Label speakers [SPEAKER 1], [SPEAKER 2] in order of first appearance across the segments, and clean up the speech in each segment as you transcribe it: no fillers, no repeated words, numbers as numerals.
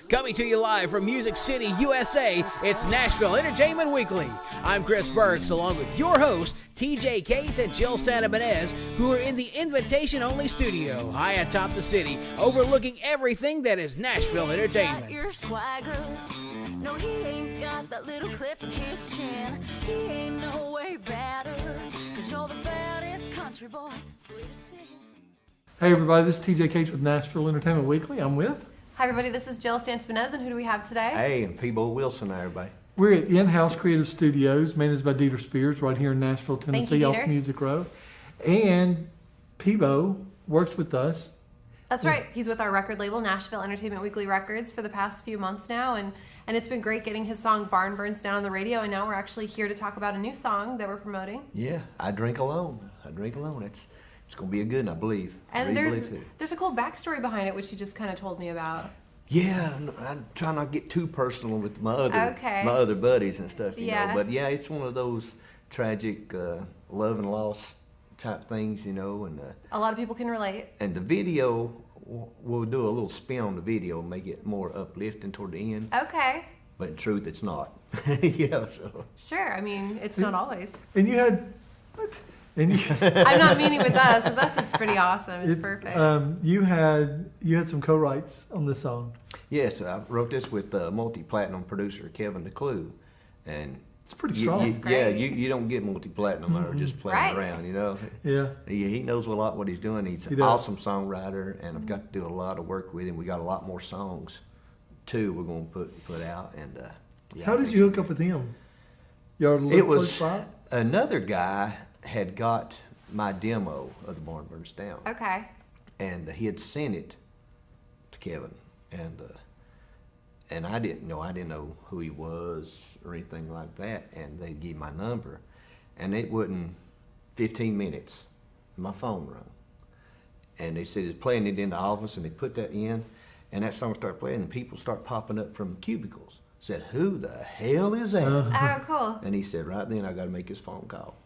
[SPEAKER 1] Coming to you live from Music City, USA, it's Nashville Entertainment Weekly. I'm Chris Burks, along with your host, TJ Cates and Jill Santabanez, who are in the invitation-only studio, high atop the city, overlooking everything that is Nashville entertainment.
[SPEAKER 2] Got your swagger. No, he ain't got that little cleft in his chin. He ain't no way better, 'cause you're the baddest country boy, sweetest singing.
[SPEAKER 3] Hey everybody, this is TJ Cates with Nashville Entertainment Weekly. I'm with.
[SPEAKER 4] Hi everybody, this is Jill Santabanez, and who do we have today?
[SPEAKER 5] Hey, and Pebo Wilson, everybody.
[SPEAKER 3] We're at In-House Creative Studios, managed by Dieter Spears, right here in Nashville, Tennessee,
[SPEAKER 4] you,
[SPEAKER 3] off
[SPEAKER 4] Dieter.
[SPEAKER 3] Music Row. And Pebo works with us.
[SPEAKER 4] That's right. He's with our record label, Nashville Entertainment Weekly Records, for the past few months now, and it's been great getting his song Barn Burns Down on the radio, and now we're actually here to talk about a new song that we're promoting.
[SPEAKER 5] Yeah, I Drink Alone. It's going to be a good one, I believe.
[SPEAKER 4] And there's a cool backstory behind it, which you just kind of told me about.
[SPEAKER 5] Yeah, I try not to get too personal with my other buddies and stuff, you know. But yeah, it's one of those tragic love and loss type things, you know. And
[SPEAKER 4] a lot of people can relate.
[SPEAKER 5] And the video, we'll do a little spin on the video, make it more uplifting toward the end.
[SPEAKER 4] Okay.
[SPEAKER 5] But in truth, it's not. You know, so.
[SPEAKER 4] Sure. I mean, it's not always.
[SPEAKER 3] And you had what? And you,
[SPEAKER 4] I'm not meaning with us. With us, it's pretty awesome. It's perfect.
[SPEAKER 3] You had some co-writes on this song.
[SPEAKER 5] Yes, I wrote this with multi-platinum producer Kevin DeClue, and
[SPEAKER 3] it's pretty strong.
[SPEAKER 5] You don't get multi-platinum or just playing around, you know.
[SPEAKER 3] Yeah.
[SPEAKER 5] He knows a lot what he's doing. He's an awesome songwriter, and I've got to do a lot of work with him. We got a lot more songs, too. We're going to put out, and
[SPEAKER 3] How did you hook up with him?
[SPEAKER 5] It was another guy had got my demo of the Barn Burns Down.
[SPEAKER 4] Okay.
[SPEAKER 5] And he had sent it to Kevin, and I didn't know who he was or anything like that. And they gave my number, and it wasn't 15 minutes. My phone rang, and they said it's playing it in the office, and they put that in, and that song started playing, and people start popping up from cubicles. Said, "Who the hell is that?"
[SPEAKER 4] Oh, cool.
[SPEAKER 5] And he said, right then I got to make his phone call.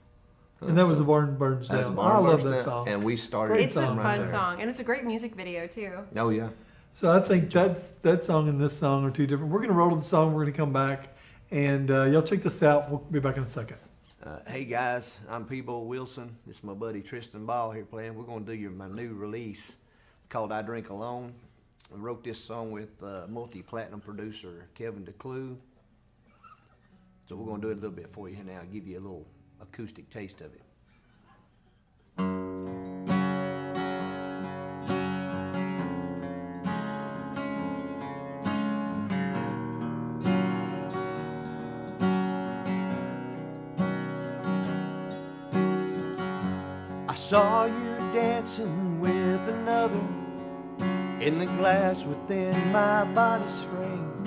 [SPEAKER 3] And that was the Barn Burns Down. I love that song.
[SPEAKER 5] And we started.
[SPEAKER 4] It's a fun song, and it's a great music video too.
[SPEAKER 5] Oh yeah.
[SPEAKER 3] So I think that song and this song are two different. We're going to roll to the song. We're going to come back, and y'all check this out. We'll be back in a second.
[SPEAKER 5] Hey guys, I'm Pebo Wilson. This is my buddy Tristan Ball here playing. We're going to do my new release. It's called I Drink Alone. I wrote this song with multi-platinum producer Kevin DeClue. So we're going to do it a little bit for you now. Give you a little acoustic taste of it. I saw you dancing with another in the glass within my body's frame.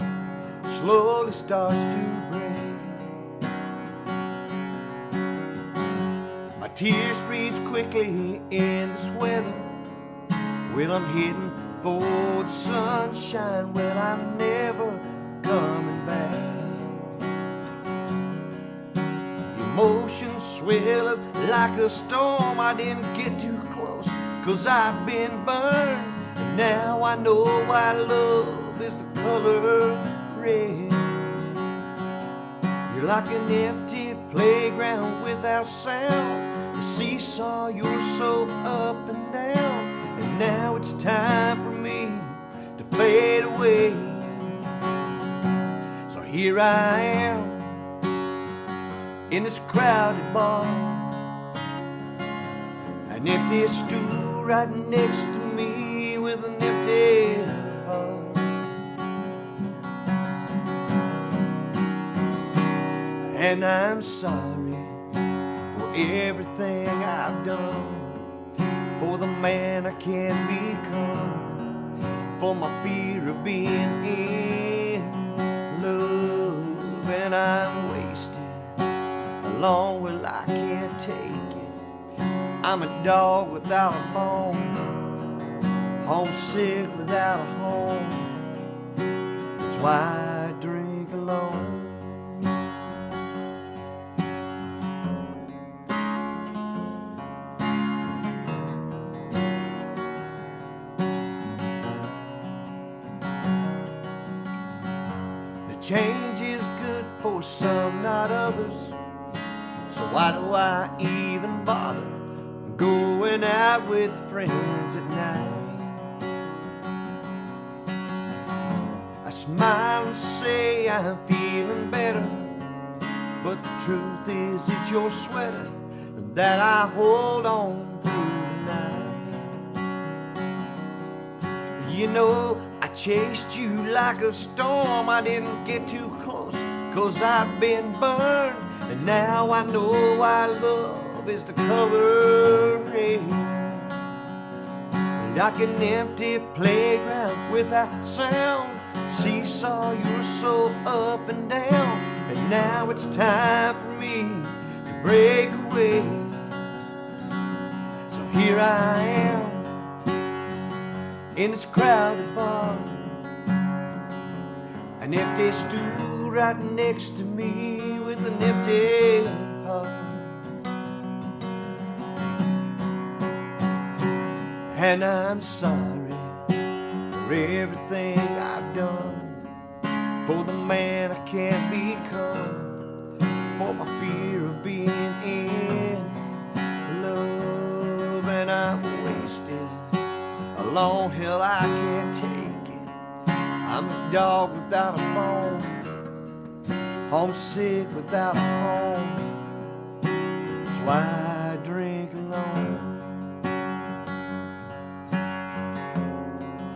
[SPEAKER 5] Slowly starts to break. My tears freeze quickly in this weather. Well, I'm heading for the sunshine. Well, I'm never coming back. Emotions swell up like a storm. I didn't get too close, 'cause I've been burned. And now I know why love is the color red. You're like an empty playground without sound. The seesaw, you're so up and down. And now it's time for me to fade away. So here I am in this crowded bar, an empty stool right next to me with an empty heart. And I'm sorry for everything I've done, for the man I can become, for my fear of being in love. And I'm wasted alone, well I can't take it. I'm a dog without a bone, homesick without a home. That's why I drink alone. change is good for some, not others. So why do I even bother going out with friends at night? I smile and say I'm feeling better, but the truth is it's your sweater that I hold on through the night. You know, I chased you like a storm. I didn't get too close, 'cause I've been burned. And now I know why love is the color red. Like an empty playground without sound, seesaw, you're so up and down. And now it's time for me to break away. So here I am in this crowded bar, an empty stool right next to me with an empty heart. And I'm sorry for everything I've done, for the man I can't become, for my fear of being in love. And I'm wasted alone, hell I can't take it. I'm a dog without a bone, homesick without a home. That's why I drink alone.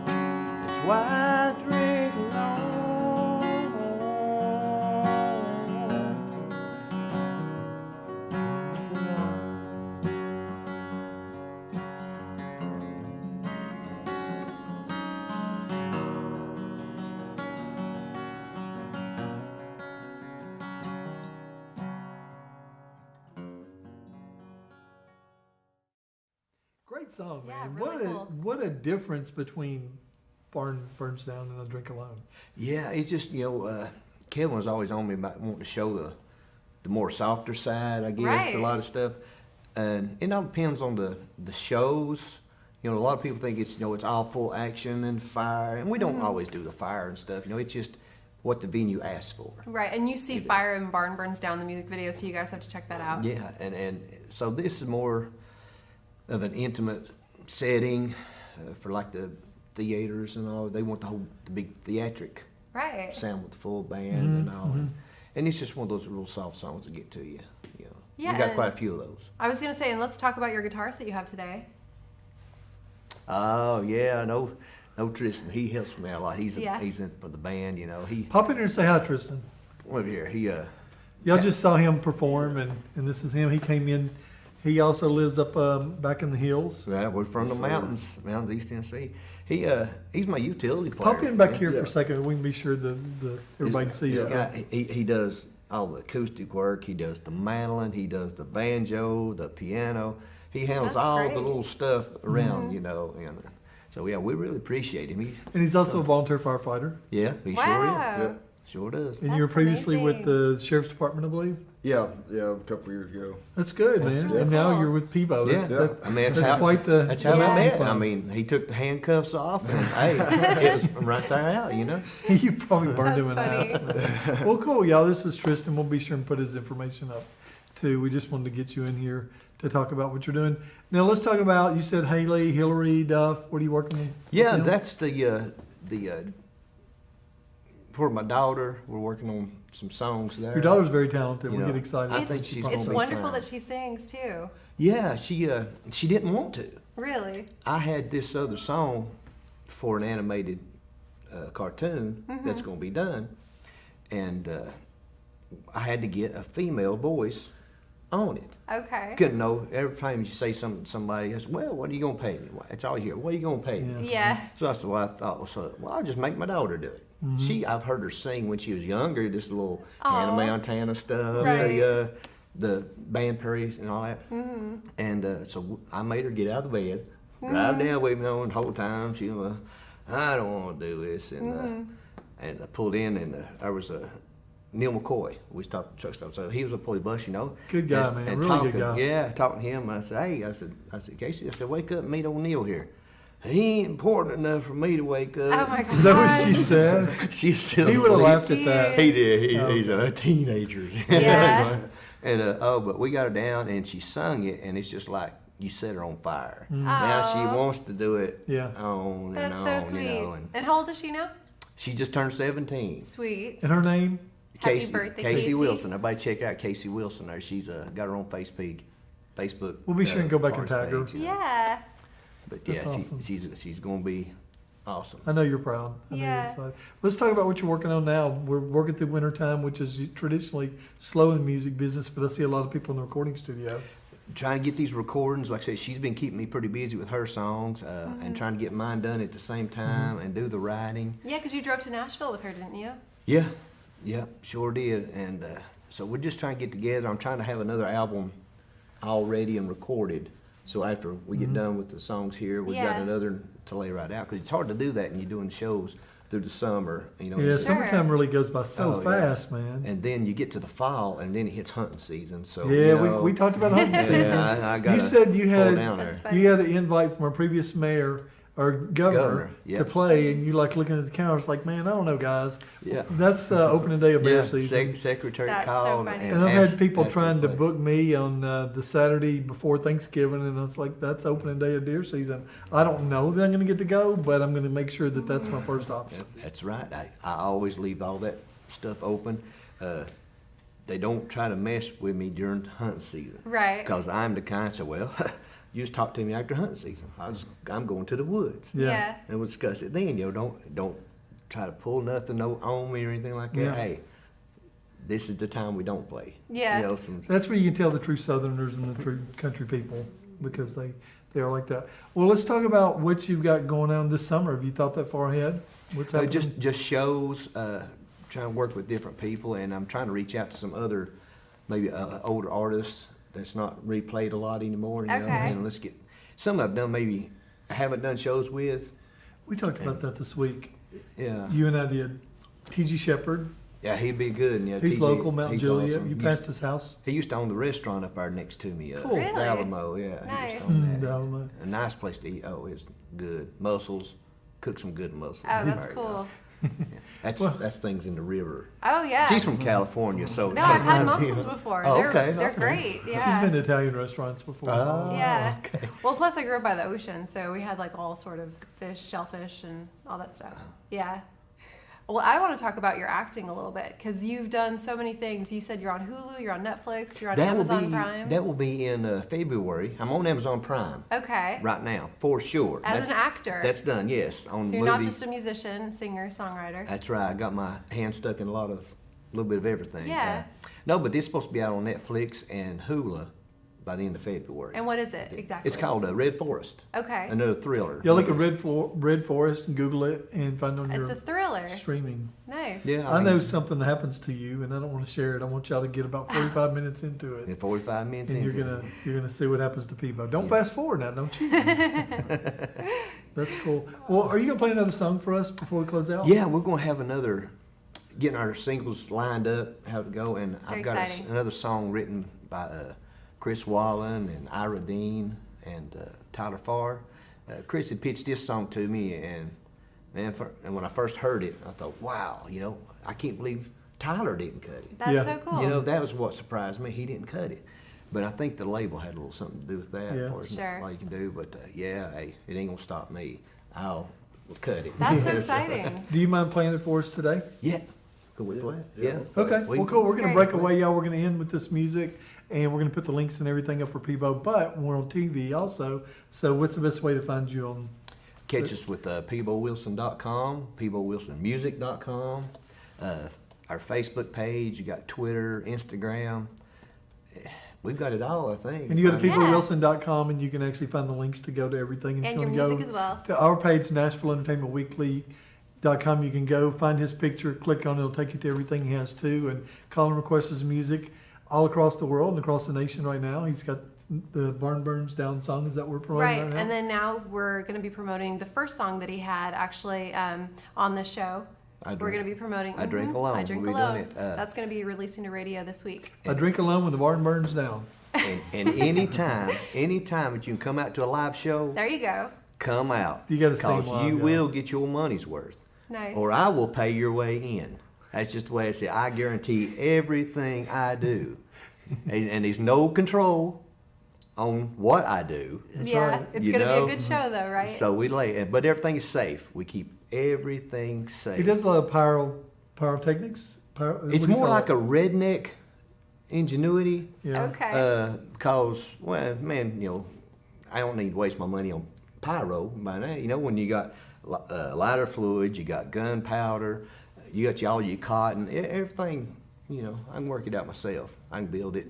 [SPEAKER 5] That's why I drink alone.
[SPEAKER 3] Great song,
[SPEAKER 4] Yeah,
[SPEAKER 3] man.
[SPEAKER 4] really cool.
[SPEAKER 3] What a difference between Barn Burns Down and A Drink Alone.
[SPEAKER 5] Yeah, it's just, Kevin was always on me about wanting to show the more softer side, I guess,
[SPEAKER 4] Right.
[SPEAKER 5] a lot of stuff. And it all depends on the shows. A lot of people think it's, it's all full action and fire, and we don't always do the fire and stuff. It's just what the venue asks for.
[SPEAKER 4] Right, and you see Fire and Barn Burns Down, the music video, so you guys have to check that out.
[SPEAKER 5] Yeah, and so this is more of an intimate setting for like the theaters and all. They want the big theatric
[SPEAKER 4] Right.
[SPEAKER 5] sound with the full band and all. And it's just one of those real soft songs that get to you.
[SPEAKER 4] Yeah,
[SPEAKER 5] we got
[SPEAKER 4] and-
[SPEAKER 5] quite a few of those.
[SPEAKER 4] I was going to say, and let's talk about your guitarist that you have today.
[SPEAKER 5] Oh yeah, no Tristan. He helps me out a lot. He's
[SPEAKER 4] Yeah.
[SPEAKER 5] he's in for the band. He
[SPEAKER 3] Pop in here and say hi, Tristan.
[SPEAKER 5] come over here.
[SPEAKER 3] Y'all just saw him perform, and this is him. He came in. He also lives up back in the hills.
[SPEAKER 5] Yeah, we're from the mountains, East Tennessee. He's my utility player.
[SPEAKER 3] Pop in back here for a second. We can be sure the everybody can see
[SPEAKER 5] This
[SPEAKER 3] you.
[SPEAKER 5] guy, he does all the acoustic work. He does the mandolin. He does the banjo, the piano. He handles
[SPEAKER 4] That's
[SPEAKER 5] all
[SPEAKER 4] great.
[SPEAKER 5] the little stuff around, And so yeah, we really appreciate him.
[SPEAKER 3] And he's also a volunteer firefighter.
[SPEAKER 5] He sure is.
[SPEAKER 4] Wow.
[SPEAKER 5] Yeah, sure does.
[SPEAKER 3] And you were
[SPEAKER 4] That's
[SPEAKER 3] previously with
[SPEAKER 4] amazing.
[SPEAKER 3] the sheriff's department, I believe.
[SPEAKER 6] Yeah, a couple years ago.
[SPEAKER 3] That's good,
[SPEAKER 4] That's
[SPEAKER 3] man.
[SPEAKER 4] really
[SPEAKER 3] And now
[SPEAKER 4] cool.
[SPEAKER 3] you're with Pebo.
[SPEAKER 5] Yeah,
[SPEAKER 3] That's,
[SPEAKER 5] that's
[SPEAKER 3] quite the.
[SPEAKER 5] That's how
[SPEAKER 4] Yeah.
[SPEAKER 5] we met.
[SPEAKER 3] club.
[SPEAKER 5] I mean, he took the handcuffs off, and hey, it was right there out.
[SPEAKER 3] You probably burned him in
[SPEAKER 4] That's
[SPEAKER 3] half. Well, cool, y'all. This is Tristan. We'll be sure and put his information up too. We just wanted to get you in here to talk about what you're doing. Now let's talk about. You said Haley, Hillary, Duff. What are you working with?
[SPEAKER 5] Yeah,
[SPEAKER 3] them?
[SPEAKER 5] that's the for my daughter. We're working on some songs there.
[SPEAKER 3] Your daughter's very talented.
[SPEAKER 5] You
[SPEAKER 3] We
[SPEAKER 5] know,
[SPEAKER 3] get excited.
[SPEAKER 5] I think she's gonna
[SPEAKER 4] It's
[SPEAKER 5] be
[SPEAKER 4] wonderful
[SPEAKER 5] fine.
[SPEAKER 4] that she sings too.
[SPEAKER 5] Yeah, she didn't want to.
[SPEAKER 4] Really?
[SPEAKER 5] I had this other song for an animated cartoon that's going to be done, and I had to get a female voice on it.
[SPEAKER 4] Okay.
[SPEAKER 5] Couldn't know. Every time you say something to somebody, I said, well, what are you going to pay me? It's all here. What are you going to pay me?
[SPEAKER 4] Yeah.
[SPEAKER 5] So I said, well, I thought, well, I'll just make my daughter do it. I've heard her sing when she was younger, this little Hannah
[SPEAKER 4] Aw.
[SPEAKER 5] Montana stuff,
[SPEAKER 4] Right.
[SPEAKER 5] the band Prairies and all that. And so I made her get out of the bed, drive down with me on the whole time. She was, I don't want to do this. And I pulled in, and there was a Neil McCoy. We stopped at the truck stop. So he was a police bus,
[SPEAKER 3] Good guy, man. Really
[SPEAKER 5] talking,
[SPEAKER 3] good guy.
[SPEAKER 5] Yeah, talking to him. I said, hey, I said, Casey, I said, wake up and meet old Neil here. he ain't important enough for me to wake
[SPEAKER 4] Oh
[SPEAKER 5] up.
[SPEAKER 4] my gosh.
[SPEAKER 3] Is that what she said?
[SPEAKER 5] She's still
[SPEAKER 3] He would have
[SPEAKER 5] asleep.
[SPEAKER 3] laughed at that.
[SPEAKER 5] He did.
[SPEAKER 3] Oh.
[SPEAKER 5] He's a teenager.
[SPEAKER 4] Yeah.
[SPEAKER 5] And but we got her down, and she sung it, and it's just like you set her on fire. Now she
[SPEAKER 4] Aw.
[SPEAKER 5] wants to do it
[SPEAKER 3] Yeah.
[SPEAKER 5] on
[SPEAKER 4] That's
[SPEAKER 5] and on,
[SPEAKER 4] so sweet.
[SPEAKER 5] you know. And
[SPEAKER 4] how old is she now?
[SPEAKER 5] she just turned 17.
[SPEAKER 4] Sweet.
[SPEAKER 3] And her name?
[SPEAKER 4] Happy
[SPEAKER 5] Casey,
[SPEAKER 4] birthday,
[SPEAKER 5] Casey
[SPEAKER 4] Casey.
[SPEAKER 5] Wilson. Everybody check out Casey Wilson there. She's got her own Facebook.
[SPEAKER 3] We'll be sure and go back and
[SPEAKER 5] artist
[SPEAKER 3] tag her.
[SPEAKER 5] page, you know.
[SPEAKER 4] Yeah.
[SPEAKER 5] But
[SPEAKER 3] That's
[SPEAKER 5] yeah,
[SPEAKER 3] awesome.
[SPEAKER 5] she's going to be awesome.
[SPEAKER 3] I know you're proud. I know you're
[SPEAKER 4] Yeah.
[SPEAKER 3] excited. Let's talk about what you're working on now. We're working through winter time, which is traditionally slow in the music business, but I see a lot of people in the recording studio.
[SPEAKER 5] Trying to get these recordings. Like I said, she's been keeping me pretty busy with her songs and trying to get mine done at the same time and do the writing.
[SPEAKER 4] Yeah, because you drove to Nashville with her, didn't you?
[SPEAKER 5] Yeah, sure did. And so we're just trying to get together. I'm trying to have another album all ready and recorded. So after we get done with the songs here, we've got
[SPEAKER 4] Yeah.
[SPEAKER 5] another to lay right out. Because it's hard to do that when you're doing shows through the summer. You know,
[SPEAKER 3] Yeah,
[SPEAKER 5] it's-
[SPEAKER 3] summertime really goes by so
[SPEAKER 5] Oh, yeah.
[SPEAKER 3] fast, man.
[SPEAKER 5] and then you get to the fall, and then it hits hunting season. So
[SPEAKER 3] Yeah,
[SPEAKER 5] you know,
[SPEAKER 3] we talked about hunting season.
[SPEAKER 5] Yeah, I gotta
[SPEAKER 3] You said you
[SPEAKER 5] pull
[SPEAKER 3] had
[SPEAKER 5] down
[SPEAKER 4] That's
[SPEAKER 5] there.
[SPEAKER 4] funny.
[SPEAKER 3] you had an invite from a previous mayor or governor
[SPEAKER 5] Governor, yeah.
[SPEAKER 3] to play, and you like looking at the camera. It's like, man, I don't know, guys.
[SPEAKER 5] Yeah.
[SPEAKER 3] That's opening day of bear
[SPEAKER 5] Yeah,
[SPEAKER 3] season.
[SPEAKER 5] secretary
[SPEAKER 4] That's so
[SPEAKER 5] called,
[SPEAKER 4] funny.
[SPEAKER 3] And I've had
[SPEAKER 5] asked-
[SPEAKER 3] people
[SPEAKER 5] asked
[SPEAKER 3] trying to
[SPEAKER 5] play.
[SPEAKER 3] book me on the Saturday before Thanksgiving, and it's like, that's opening day of deer season. I don't know that I'm going to get to go, but I'm going to make sure that that's my first option.
[SPEAKER 5] That's right. I always leave all that stuff open. They don't try to mess with me during hunting season.
[SPEAKER 4] Right.
[SPEAKER 5] Because I'm the kind that say, well, you just talk to me after hunting season. I'm going to the woods.
[SPEAKER 3] Yeah.
[SPEAKER 5] And we'll discuss it then. You know, don't try to pull nothing on me or anything like that.
[SPEAKER 3] Yeah.
[SPEAKER 5] Hey, this is the time we don't play.
[SPEAKER 4] Yeah.
[SPEAKER 5] You know, some,
[SPEAKER 3] That's where you can tell the true Southerners and the true country people, because they are like that. Well, let's talk about what you've got going on this summer. Have you thought that far ahead? What's happening?
[SPEAKER 5] just shows, trying to work with different people, and I'm trying to reach out to some other, maybe older artists that's not replayed a lot anymore. You know,
[SPEAKER 4] Okay.
[SPEAKER 5] and let's get some I've done maybe I haven't done shows with.
[SPEAKER 3] We talked about that this week.
[SPEAKER 5] Yeah,
[SPEAKER 3] You and I did. T.G. Shepherd.
[SPEAKER 5] yeah, he'd be good. And, yeah,
[SPEAKER 3] He's
[SPEAKER 5] TJ,
[SPEAKER 3] local, Mount
[SPEAKER 5] he's
[SPEAKER 3] Juliet.
[SPEAKER 5] awesome.
[SPEAKER 3] You passed his house.
[SPEAKER 5] He used to own the restaurant up there next to me.
[SPEAKER 3] Cool.
[SPEAKER 4] Really?
[SPEAKER 5] Alamo, yeah. He
[SPEAKER 4] Nice.
[SPEAKER 5] used to own that.
[SPEAKER 3] Alamo.
[SPEAKER 5] A nice place to eat. Oh, it's good. Mussels. Cook some good mussels.
[SPEAKER 4] Oh, that's
[SPEAKER 5] There you
[SPEAKER 4] cool.
[SPEAKER 5] go. That's things in the river.
[SPEAKER 4] Oh, yeah.
[SPEAKER 5] She's from California, so
[SPEAKER 4] No, I've had
[SPEAKER 5] sometimes, you
[SPEAKER 4] mussels
[SPEAKER 5] know.
[SPEAKER 4] before.
[SPEAKER 5] Oh,
[SPEAKER 4] They're,
[SPEAKER 5] okay,
[SPEAKER 4] they're
[SPEAKER 5] okay.
[SPEAKER 4] great.
[SPEAKER 3] She's
[SPEAKER 4] Yeah.
[SPEAKER 3] been to Italian restaurants before.
[SPEAKER 5] Oh,
[SPEAKER 4] Yeah.
[SPEAKER 5] okay.
[SPEAKER 4] Well, plus I grew up by the ocean, so we had like all sort of fish, shellfish, and all that stuff. Yeah. Well, I want to talk about your acting a little bit because you've done so many things. You said you're on Hulu, you're on Netflix, you're on Amazon Prime.
[SPEAKER 5] That will be in February. I'm on Amazon Prime
[SPEAKER 4] Okay.
[SPEAKER 5] right now, for sure.
[SPEAKER 4] As an actor.
[SPEAKER 5] That's done, yes. On
[SPEAKER 4] So you're not
[SPEAKER 5] movie.
[SPEAKER 4] just a musician, singer, songwriter.
[SPEAKER 5] That's right. I got my hand stuck in a little bit of everything.
[SPEAKER 4] Yeah.
[SPEAKER 5] No, but this is supposed to be out on Netflix and Hulu by the end of February.
[SPEAKER 4] And what is it exactly?
[SPEAKER 5] It's called Red Forest.
[SPEAKER 4] Okay.
[SPEAKER 5] Another thriller.
[SPEAKER 3] Yeah, look at Red Forest and Google it and find on
[SPEAKER 4] It's
[SPEAKER 3] your
[SPEAKER 4] a thriller.
[SPEAKER 3] streaming.
[SPEAKER 4] Nice.
[SPEAKER 5] Yeah,
[SPEAKER 3] I know something that happens to you, and I don't want to share it. I want y'all to get about 45 minutes into it,
[SPEAKER 5] In 45 minutes
[SPEAKER 3] and
[SPEAKER 5] into
[SPEAKER 3] you're gonna see what happens to Pebo. Don't fast forward now, don't you? That's cool. Well, are you gonna play another song for us before we close out?
[SPEAKER 5] Yeah, we're going to have getting our singles lined up, how to go, and
[SPEAKER 4] Very
[SPEAKER 5] I've got
[SPEAKER 4] exciting.
[SPEAKER 5] another song written by Chris Wallen and Ira Dean and Tyler Farr. Chris had pitched this song to me, and man, and when I first heard it, I thought, wow, you know, I can't believe Tyler didn't cut it.
[SPEAKER 4] That's
[SPEAKER 3] Yeah.
[SPEAKER 4] so cool.
[SPEAKER 5] You know, that was what surprised me. He didn't cut it. But I think the label had a little something to do with that.
[SPEAKER 3] Yeah.
[SPEAKER 5] Of course,
[SPEAKER 4] Sure.
[SPEAKER 5] all you can do. But yeah, hey, it ain't gonna stop me. I'll cut it.
[SPEAKER 4] That's so exciting.
[SPEAKER 3] Do you mind playing it for us today?
[SPEAKER 5] Yeah. Go with that. Yeah.
[SPEAKER 3] Okay,
[SPEAKER 5] We-
[SPEAKER 3] well, cool. We're
[SPEAKER 4] That's
[SPEAKER 3] gonna
[SPEAKER 4] great.
[SPEAKER 3] break away, y'all. We're gonna end with this music, and we're gonna put the links and everything up for Pebo. But we're on TV also. So, what's the best way to find you on?
[SPEAKER 5] Catch us with PeboWilson.com, PeboWilsonMusic.com, our Facebook page. You got Twitter, Instagram. We've got it all, I think.
[SPEAKER 3] And you go to
[SPEAKER 4] Yeah.
[SPEAKER 3] PeboWilson.com, and you can actually find the links to go to everything. If
[SPEAKER 4] And
[SPEAKER 3] you
[SPEAKER 4] your
[SPEAKER 3] wanna
[SPEAKER 4] music
[SPEAKER 3] go
[SPEAKER 4] as well.
[SPEAKER 3] to our page, Nashville Entertainment Weekly.com. You can go find his picture, click on it, it'll take you to everything he has too, and call and request his music all across the world and across the nation right now. He's got the Barn Burns Down song. Is that what we're promoting
[SPEAKER 4] Right,
[SPEAKER 3] right now?
[SPEAKER 4] and then now we're going to be promoting the first song that he had actually on the show.
[SPEAKER 5] I
[SPEAKER 4] We're
[SPEAKER 5] Drink-
[SPEAKER 4] going to be promoting
[SPEAKER 5] I Drink Alone.
[SPEAKER 4] I Drink
[SPEAKER 5] We'll be doing
[SPEAKER 4] Alone.
[SPEAKER 5] it,
[SPEAKER 4] That's going to be releasing to radio this week.
[SPEAKER 3] I Drink Alone when the Barn Burns Down.
[SPEAKER 5] And anytime that you can come out to a live show,
[SPEAKER 4] There you go.
[SPEAKER 5] come out.
[SPEAKER 3] You gotta see 'em
[SPEAKER 5] because
[SPEAKER 3] live,
[SPEAKER 5] you
[SPEAKER 3] yeah.
[SPEAKER 5] will get your money's worth.
[SPEAKER 4] Nice.
[SPEAKER 5] Or I will pay your way in. That's just the way I say. I guarantee everything I do, and there's no control on what I do.
[SPEAKER 4] yeah,
[SPEAKER 3] right.
[SPEAKER 4] it's
[SPEAKER 5] You
[SPEAKER 4] gonna
[SPEAKER 5] know?
[SPEAKER 4] be a good show though, right?
[SPEAKER 5] So we lay, but everything is safe. We keep everything safe.
[SPEAKER 3] He does a lot of pyrotechnics.
[SPEAKER 5] It's more like a redneck ingenuity.
[SPEAKER 3] Yeah.
[SPEAKER 4] Okay.
[SPEAKER 5] Cause, well, man, you know, I don't need to waste my money on pyro by now. You know, when you got lighter fluids, you got gunpowder, you got all your cotton, everything. You know, I can work it out myself. I can build it.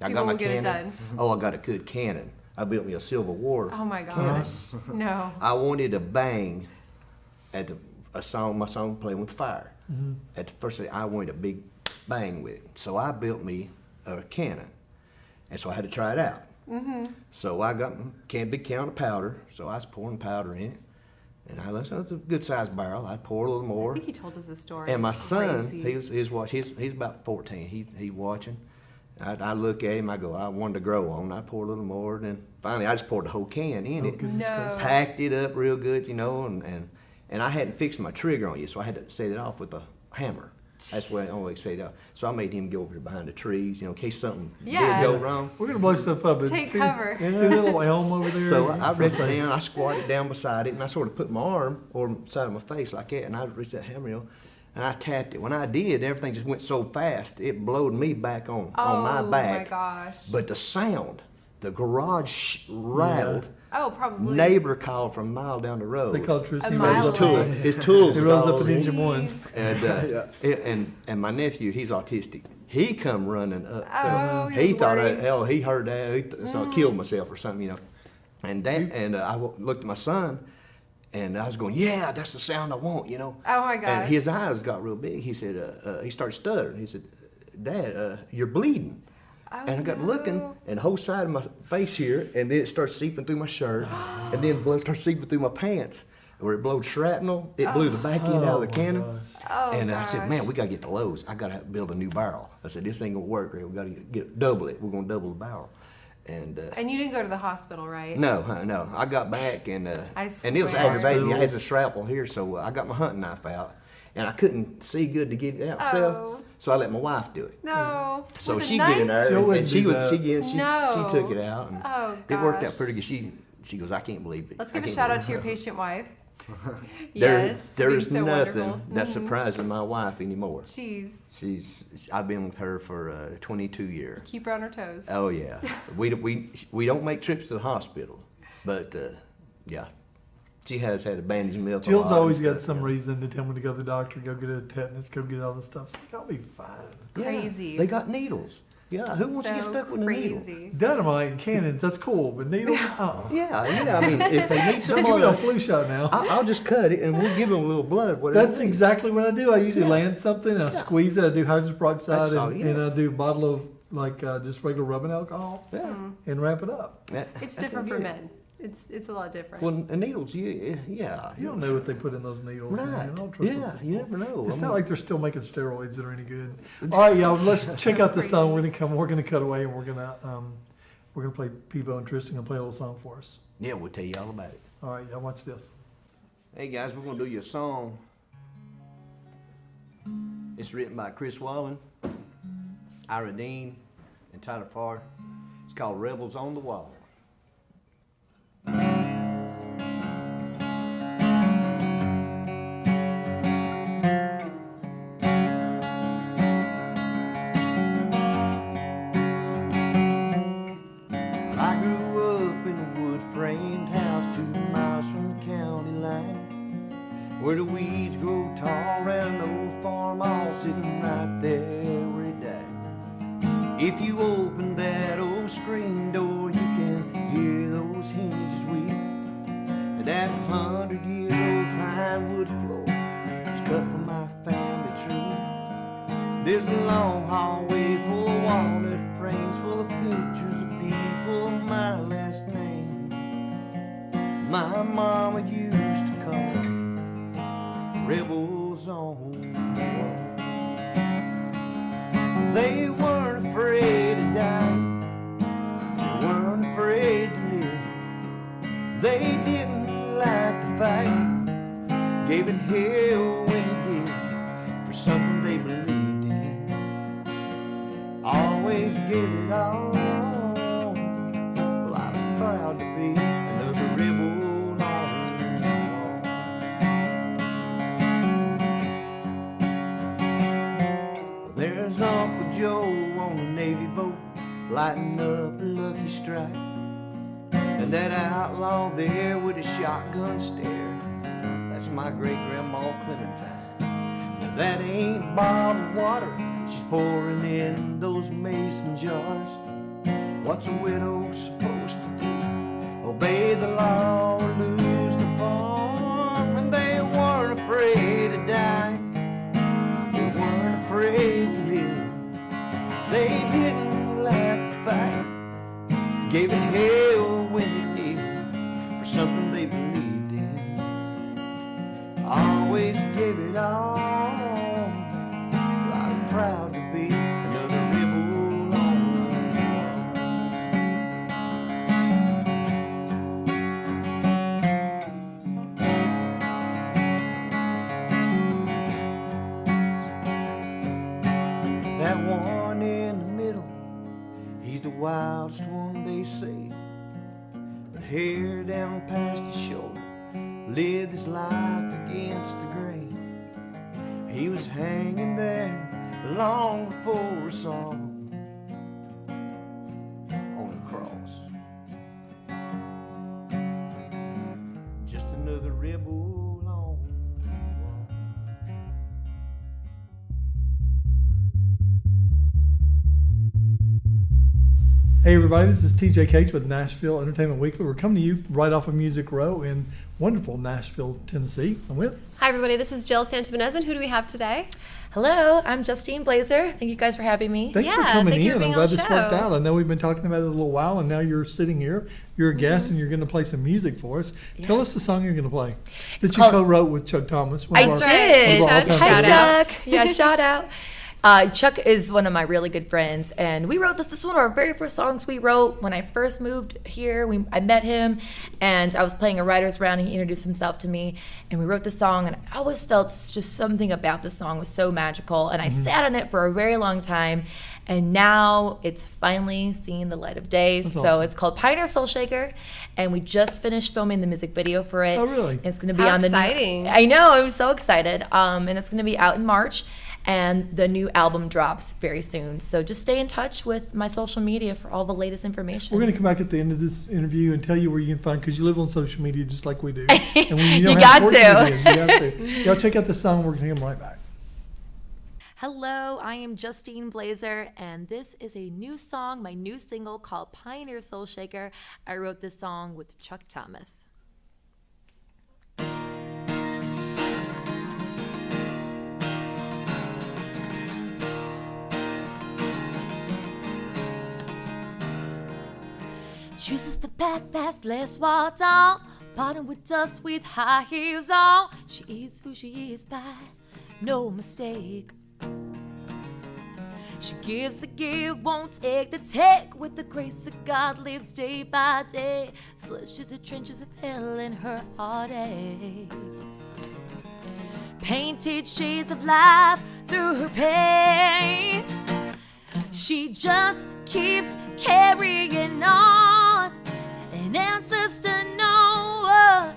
[SPEAKER 5] I
[SPEAKER 4] People
[SPEAKER 5] got my
[SPEAKER 4] will get it
[SPEAKER 5] cannon.
[SPEAKER 4] done.
[SPEAKER 5] Oh, I got a good cannon. I built me a Civil War.
[SPEAKER 4] Oh my
[SPEAKER 5] cannon.
[SPEAKER 4] gosh. No.
[SPEAKER 5] I wanted to bang at my song playing with fire. At the first thing, I wanted a big bang with it. So I built me a cannon. And so I had to try it out. So I got a big can of powder. So I was pouring powder in it. And I listened, it's a good sized barrel. I'd pour a little
[SPEAKER 4] I
[SPEAKER 5] more.
[SPEAKER 4] think he told us this story.
[SPEAKER 5] And my
[SPEAKER 4] It's
[SPEAKER 5] son,
[SPEAKER 4] crazy.
[SPEAKER 5] he's watching. He's about 14. He watching. I look at him. I go, I wanted to grow on. I pour a little more. Then finally, I just poured the whole can in it.
[SPEAKER 4] No.
[SPEAKER 5] Packed it up real good, you know, and I hadn't fixed my trigger on yet, so I had to set it off with a hammer. That's the way I always set it off. So I made him go over here behind the trees, you know, in case something
[SPEAKER 4] Yeah.
[SPEAKER 5] did go wrong.
[SPEAKER 3] We're gonna blow stuff up. but
[SPEAKER 4] Take
[SPEAKER 3] see-
[SPEAKER 4] cover.
[SPEAKER 3] See the little elm over there?
[SPEAKER 5] So I reached down, I squatted down beside it, and I sort of put my arm or side of my face like that, and I reached that hammer, you know, and I tapped it. When I did, everything just went so fast, it blowed me back on my back.
[SPEAKER 4] Oh my gosh.
[SPEAKER 5] But the sound, the garage rattled.
[SPEAKER 4] Oh, probably.
[SPEAKER 5] Neighbor called from a mile down the road.
[SPEAKER 3] They call Tris.
[SPEAKER 4] A
[SPEAKER 3] He
[SPEAKER 4] mile
[SPEAKER 3] rolls
[SPEAKER 4] away.
[SPEAKER 3] up,
[SPEAKER 5] His tools
[SPEAKER 3] he
[SPEAKER 5] was
[SPEAKER 3] rolls
[SPEAKER 5] all
[SPEAKER 3] up in
[SPEAKER 5] in.
[SPEAKER 3] engine one.
[SPEAKER 5] And my nephew, he's autistic. He come running up.
[SPEAKER 4] Oh,
[SPEAKER 5] he
[SPEAKER 4] was
[SPEAKER 5] thought,
[SPEAKER 4] worried.
[SPEAKER 5] he heard that, so I killed myself or something, you know. And I looked at my son, and I was going, yeah, that's the sound I want, you know.
[SPEAKER 4] Oh my gosh.
[SPEAKER 5] And his eyes got real big. He said, he started stuttering. He said, Dad, you're bleeding.
[SPEAKER 4] Oh,
[SPEAKER 5] And I got
[SPEAKER 4] no.
[SPEAKER 5] looking, and the whole side of my face here, and then it started seeping through my shirt, and then blood started seeping through my pants. Where it blowed shrapnel, it blew the back end out of the cannon.
[SPEAKER 4] Oh,
[SPEAKER 5] And I said,
[SPEAKER 4] gosh.
[SPEAKER 5] man, we gotta get to Lowe's. I gotta build a new barrel. I said, this ain't gonna work, Ray. We gotta double it. We're gonna double the barrel. And
[SPEAKER 4] And you didn't go to the hospital, right?
[SPEAKER 5] no. I got back and
[SPEAKER 4] I
[SPEAKER 5] and it was
[SPEAKER 4] swear.
[SPEAKER 5] aggravating. I had the shrapnel here, so I got my hunting knife out, and I couldn't see good to get it out myself.
[SPEAKER 4] Oh.
[SPEAKER 5] So I let my wife do it.
[SPEAKER 4] No.
[SPEAKER 5] So
[SPEAKER 4] With a
[SPEAKER 5] she
[SPEAKER 4] knife?
[SPEAKER 5] get in there,
[SPEAKER 3] She
[SPEAKER 5] and
[SPEAKER 3] wouldn't
[SPEAKER 5] she
[SPEAKER 3] do
[SPEAKER 5] would
[SPEAKER 3] that.
[SPEAKER 5] she
[SPEAKER 4] No.
[SPEAKER 5] took it out, and
[SPEAKER 4] Oh,
[SPEAKER 5] it worked out
[SPEAKER 4] gosh.
[SPEAKER 5] pretty good. She goes, I can't believe it.
[SPEAKER 4] Let's
[SPEAKER 5] I
[SPEAKER 4] give a
[SPEAKER 5] can't
[SPEAKER 4] shout
[SPEAKER 5] believe
[SPEAKER 4] out to your patient wife.
[SPEAKER 5] There-
[SPEAKER 4] Yes.
[SPEAKER 5] there's
[SPEAKER 4] being so
[SPEAKER 5] nothing
[SPEAKER 4] wonderful.
[SPEAKER 5] that surprises my wife anymore.
[SPEAKER 4] Jeez.
[SPEAKER 5] I've been with her for 22 years.
[SPEAKER 4] Keep her on her toes.
[SPEAKER 5] Oh yeah, we don't make trips to the hospital, but yeah, she has had a bandage milk. a
[SPEAKER 3] Jill's
[SPEAKER 5] lot
[SPEAKER 3] always
[SPEAKER 5] and
[SPEAKER 3] got
[SPEAKER 5] stuff,
[SPEAKER 3] some
[SPEAKER 5] yeah.
[SPEAKER 3] reason to tell me to go to the doctor, go get a tetanus, go get all this stuff. It's like, I'll be fine.
[SPEAKER 5] Yeah,
[SPEAKER 4] Crazy.
[SPEAKER 5] they got needles. Yeah, who wants to get
[SPEAKER 4] So
[SPEAKER 5] stuck with a needle?
[SPEAKER 4] crazy.
[SPEAKER 3] Dynamite and cannons, that's cool, but needles? Oh.
[SPEAKER 5] Yeah. I mean, if they need some
[SPEAKER 3] Don't give me no
[SPEAKER 5] blood,
[SPEAKER 3] flu shot now.
[SPEAKER 5] I'll just cut it and we'll give them a little blood. Whatever.
[SPEAKER 3] That's
[SPEAKER 5] they need.
[SPEAKER 3] exactly what I do. I usually land something, and I squeeze it, I do hydrogen peroxide,
[SPEAKER 5] That's all,
[SPEAKER 3] and
[SPEAKER 5] yeah.
[SPEAKER 3] I do a bottle of just regular rubbing alcohol
[SPEAKER 5] Yeah.
[SPEAKER 3] and wrap it up.
[SPEAKER 4] It's
[SPEAKER 5] That's
[SPEAKER 4] different for
[SPEAKER 5] good.
[SPEAKER 4] men. It's a lot different.
[SPEAKER 5] Well, needles, yeah.
[SPEAKER 3] You don't know what they put in those needles.
[SPEAKER 5] Right.
[SPEAKER 3] Man. Don't trust
[SPEAKER 5] Yeah,
[SPEAKER 3] those
[SPEAKER 5] you
[SPEAKER 3] people.
[SPEAKER 5] never know.
[SPEAKER 3] It's
[SPEAKER 5] I
[SPEAKER 3] not
[SPEAKER 5] mean-
[SPEAKER 3] like they're still making steroids that are any good. All right, y'all. Let's check out the song. We're gonna cut away, and we're gonna play Pebo and Tristan gonna play a little song for us.
[SPEAKER 5] Yeah, we'll tell you all about it.
[SPEAKER 3] All right, y'all. Watch this.
[SPEAKER 5] Hey guys, we're gonna do you a song. It's written by Chris Wallen, Ira Dean, and Tyler Farr. It's called Rebels on the Wall. I grew up in a wood-framed house 2 miles from the county line, where the weeds grow tall around an old farm, all sitting right there where it died. If you open that old screen door, you can hear those hinges weep. And that 100-year-old pine wood floor is cut from my family tree. There's a long hallway full of walnut frames, full of pictures of people of my last name. My mama used to call them rebels on the wall. They weren't afraid to die, they weren't afraid to live. They didn't like to fight. Gave it hell when he did for something they believed in. Always gave it all. Well, I was proud to be another rebel on the wall. Well, there's Uncle Joe on a Navy boat, lighting up a Lucky Strike. And that outlaw there with a shotgun stare, that's my great-grandma Clementine. Now that ain't bottled water she's pouring in those mason jars. What's a widow supposed to do? Obey the law or lose the farm? And they weren't afraid to die. They weren't afraid to live. They didn't like to fight. Gave it hell when they did for something they believed in. Always gave it all. I'm proud to be another rebel on the wall. That one in the middle, he's the wildest one they say. With hair down past his shoulder, lived his life against the grain. He was hanging there long before us all on the cross. Just another rebel on the wall.
[SPEAKER 3] Hey everybody, this is TJ Cage with Nashville Entertainment Weekly. We're coming to you right off of Music Row in wonderful Nashville, Tennessee. I'm with.
[SPEAKER 4] Hi, everybody. This is Jill Santabanez, and who do we have today?
[SPEAKER 7] Hello, I'm Justine Blazer. Thank you guys for having me.
[SPEAKER 3] Thanks for
[SPEAKER 4] Yeah,
[SPEAKER 3] coming
[SPEAKER 4] thank you
[SPEAKER 3] in.
[SPEAKER 4] for being
[SPEAKER 3] I'm
[SPEAKER 4] on
[SPEAKER 3] glad
[SPEAKER 4] the
[SPEAKER 3] this worked
[SPEAKER 4] show.
[SPEAKER 3] out. I know we've been talking about it a little while, and now you're sitting here. You're a guest, and you're going to play some music for us. Tell us the song you're going to play that you
[SPEAKER 7] called-
[SPEAKER 3] co-wrote with Chuck Thomas. one
[SPEAKER 7] I
[SPEAKER 3] of our-
[SPEAKER 7] did.
[SPEAKER 3] one of our all-time
[SPEAKER 7] Hi,
[SPEAKER 3] favorites.
[SPEAKER 7] Chuck. Yeah, shout out. Chuck is one of my really good friends, and we wrote this. This is one of our very first songs we wrote when I first moved here. I met him, and I was playing a writer's round, and he introduced himself to me, and we wrote the song, and I always felt just something about the song was so magical, and I sat on it for a very long time, and now it's finally seeing the light of day.
[SPEAKER 3] That's
[SPEAKER 7] so
[SPEAKER 3] awesome.
[SPEAKER 7] it's called Pioneer Soul Shaker, and we just finished filming the music video for it.
[SPEAKER 3] Oh, really?
[SPEAKER 7] It's going to be
[SPEAKER 4] How
[SPEAKER 7] on the
[SPEAKER 4] exciting.
[SPEAKER 7] I know, I'm so excited. And it's going to be out in March, and the new album drops very soon. So just stay in touch with my social media for all the latest information.
[SPEAKER 3] We're going to come back at the end of this interview and tell you where you can find, because you live on social media just like we do. And when
[SPEAKER 7] You
[SPEAKER 3] don't
[SPEAKER 7] got
[SPEAKER 3] have
[SPEAKER 7] to.
[SPEAKER 3] social media, you got to. Y'all check out the song. We're going to come right back.
[SPEAKER 7] Hello, I am Justine Blazer, and this is a new song, my new single called Pioneer Soul Shaker. I wrote this song with Chuck Thomas. Chooses the path that's less walked on, bottom with dust with high heels on. She is who she is by no mistake. She gives the give, won't take the take. With the grace of God, lives day by day. Slashes the trenches of hell in her heartache. Painted shades of life through her pain. She just keeps carrying on and answers to no one.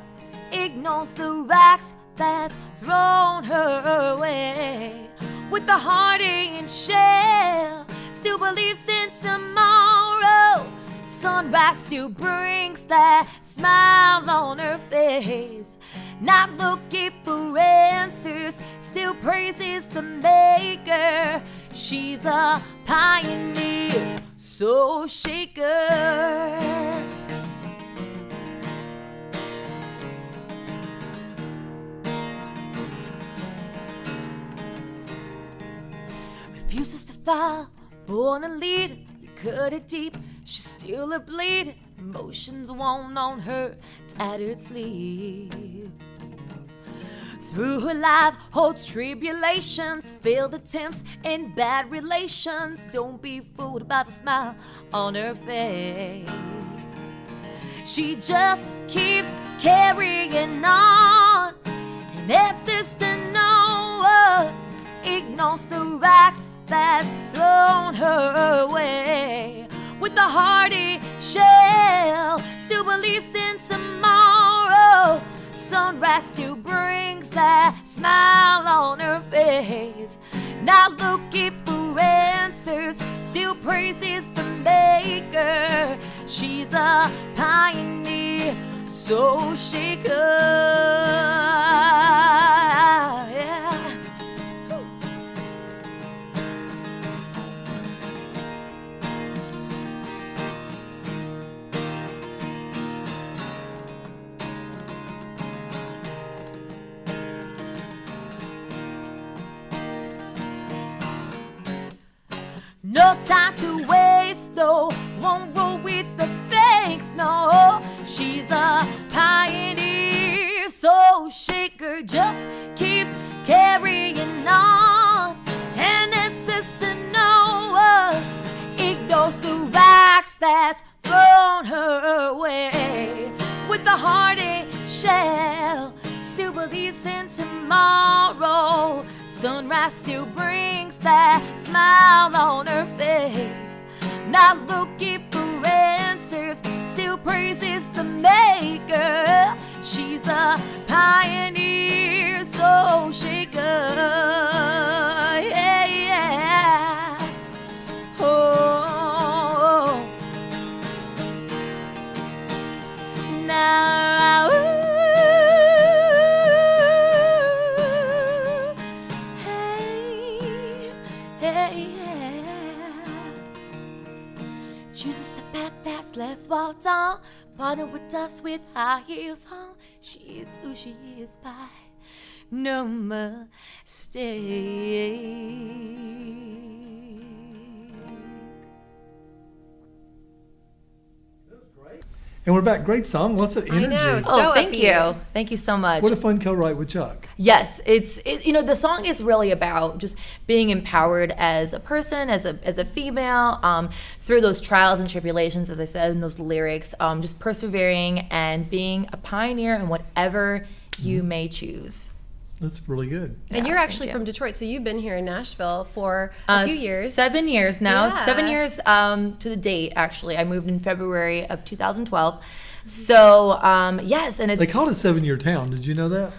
[SPEAKER 7] Ignores the rocks that's thrown her way. With the heart in shell, still believes in tomorrow. Sunrise still brings that smile on her face. Not looking for answers, still praises the maker. She's a pioneer, soul shaker. Refuses to fall, born a leader. You cut it deep, she's still a bleeder. Emotions won't on her tattered sleeve. Through her life holds tribulations, failed attempts and bad relations. Don't be fooled by the smile on her face. She just keeps carrying on. And that sister Noah ignores the rocks that's thrown her way. With a hearty shell, still believes in tomorrow. Sunrise still brings that smile on her face. Not looking for answers, still praises the maker. She's a pioneer, soul shaker. Yeah. No time to waste, no, won't roll with the fakes, no. She's a pioneer, soul shaker, just keeps carrying on. And it's Sister Noah ignores the rocks that's thrown her way. With a hearty shell, still believes in tomorrow. Sunrise still brings that smile on her face. Not looking for answers, still praises the maker. She's a pioneer, soul shaker. Yeah, yeah. Oh, now. Chooses the path that's less walked on, partner with us with high heels on. She is who she is by no mistake.
[SPEAKER 3] And we're back. Great song. Lots of energy.
[SPEAKER 4] know, so
[SPEAKER 7] Oh, thank
[SPEAKER 4] upbeat.
[SPEAKER 7] you. Thank you so much.
[SPEAKER 3] What a fun co-write with Chuck.
[SPEAKER 7] Yes, the song is really about just being empowered as a person, as a female, through those trials and tribulations, as I said in those lyrics, just persevering and being a pioneer in whatever you may choose.
[SPEAKER 3] That's really good.
[SPEAKER 4] And
[SPEAKER 7] Yeah,
[SPEAKER 4] you're actually
[SPEAKER 7] thank you.
[SPEAKER 4] from Detroit, so you've been here in Nashville for a few years.
[SPEAKER 7] 7 years now.
[SPEAKER 4] Yeah.
[SPEAKER 7] 7 years to the date, actually. I moved in February of 2012. So, yes, and it's...
[SPEAKER 3] They called it 7-year town. Did you know that?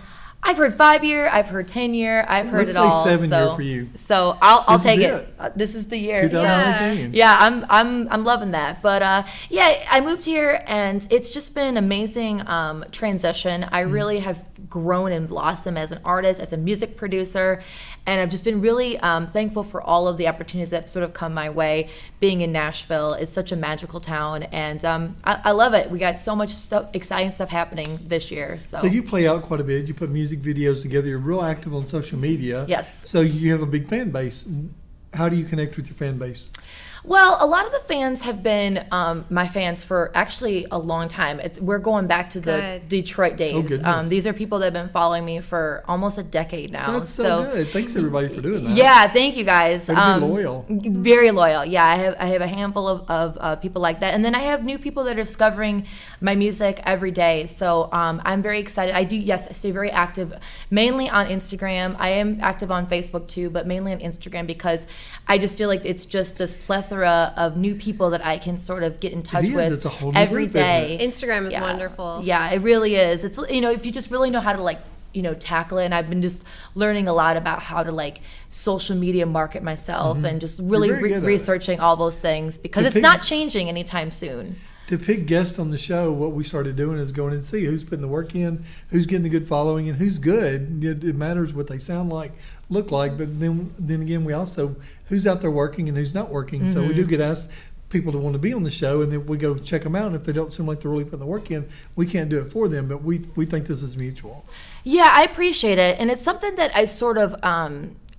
[SPEAKER 7] I've heard 5 year, I've heard 10 year, I've heard
[SPEAKER 3] Let's
[SPEAKER 7] it
[SPEAKER 3] say
[SPEAKER 7] all.
[SPEAKER 3] 7 year
[SPEAKER 7] so,
[SPEAKER 3] for you.
[SPEAKER 7] So I'll
[SPEAKER 3] This is
[SPEAKER 7] take
[SPEAKER 3] it.
[SPEAKER 7] it. This is the year. So.
[SPEAKER 3] 2019.
[SPEAKER 7] Yeah, I'm loving that. But yeah, I moved here and it's just been amazing transition. I really have grown and blossomed as an artist, as a music producer, and I've just been really thankful for all of the opportunities that sort of come my way. Being in Nashville, it's such a magical town, and I love it. We got so much exciting stuff happening this year.
[SPEAKER 3] So you play out quite a bit. You put music videos together. You're real active on social media.
[SPEAKER 7] Yes.
[SPEAKER 3] So you have a big fan base. How do you connect with your fan base?
[SPEAKER 7] Well, a lot of the fans have been my fans for actually a long time. We're going back to the
[SPEAKER 4] Good.
[SPEAKER 7] Detroit days.
[SPEAKER 3] Oh, goodness.
[SPEAKER 7] These are people that have been following me for almost a decade now.
[SPEAKER 3] That's so good. Thanks everybody for doing that.
[SPEAKER 7] Yeah, thank you guys.
[SPEAKER 3] Way to be loyal.
[SPEAKER 7] Very loyal. Yeah, I have a handful of people like that, and then I have new people that are discovering my music every day. So I'm very excited. I stay very active, mainly on Instagram. I am active on Facebook too, but mainly on Instagram because I just feel like it's just this plethora of new people that I can sort of get in touch with
[SPEAKER 3] It's a whole new
[SPEAKER 7] every
[SPEAKER 3] group, isn't
[SPEAKER 7] day.
[SPEAKER 3] it?
[SPEAKER 4] Instagram is
[SPEAKER 7] Yeah.
[SPEAKER 4] wonderful.
[SPEAKER 7] Yeah, it really is. It's if you just really know how to tackle it, and I've been just learning a lot about how to social media market myself and just really
[SPEAKER 3] You're very good at it.
[SPEAKER 7] researching all those things because
[SPEAKER 3] To
[SPEAKER 7] it's
[SPEAKER 3] pick-
[SPEAKER 7] not changing anytime soon.
[SPEAKER 3] To pick guests on the show, what we started doing is going and see who's putting the work in, who's getting the good following, and who's good. It matters what they sound like, look like, but then again, we also who's out there working and who's not working. So we do get asked people to want to be on the show, and then we go check them out. And if they don't seem like they're really putting the work in, we can't do it for them. But we think this is mutual.
[SPEAKER 7] Yeah, I appreciate it, and it's something that I sort of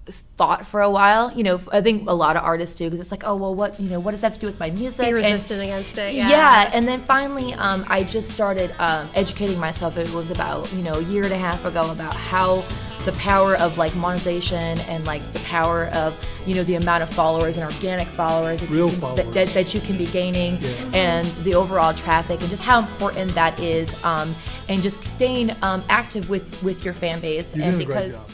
[SPEAKER 7] thought for a while. I think a lot of artists do because it's like, oh well, what does that have to do with my music?
[SPEAKER 4] Be
[SPEAKER 7] And-
[SPEAKER 4] resistant against it. Yeah.
[SPEAKER 7] Yeah, and then finally, I just started educating myself. It was about a year and a half ago about how the power of like monetization and like the power of, you know, the amount of followers and organic followers that,
[SPEAKER 3] Real
[SPEAKER 7] you, can,
[SPEAKER 3] followers.
[SPEAKER 7] that you can be gaining,
[SPEAKER 3] Yeah.
[SPEAKER 7] and the overall traffic, and just how important that is, and just staying active with your fan base.
[SPEAKER 3] You're
[SPEAKER 7] And
[SPEAKER 3] doing a great
[SPEAKER 7] because
[SPEAKER 3] job.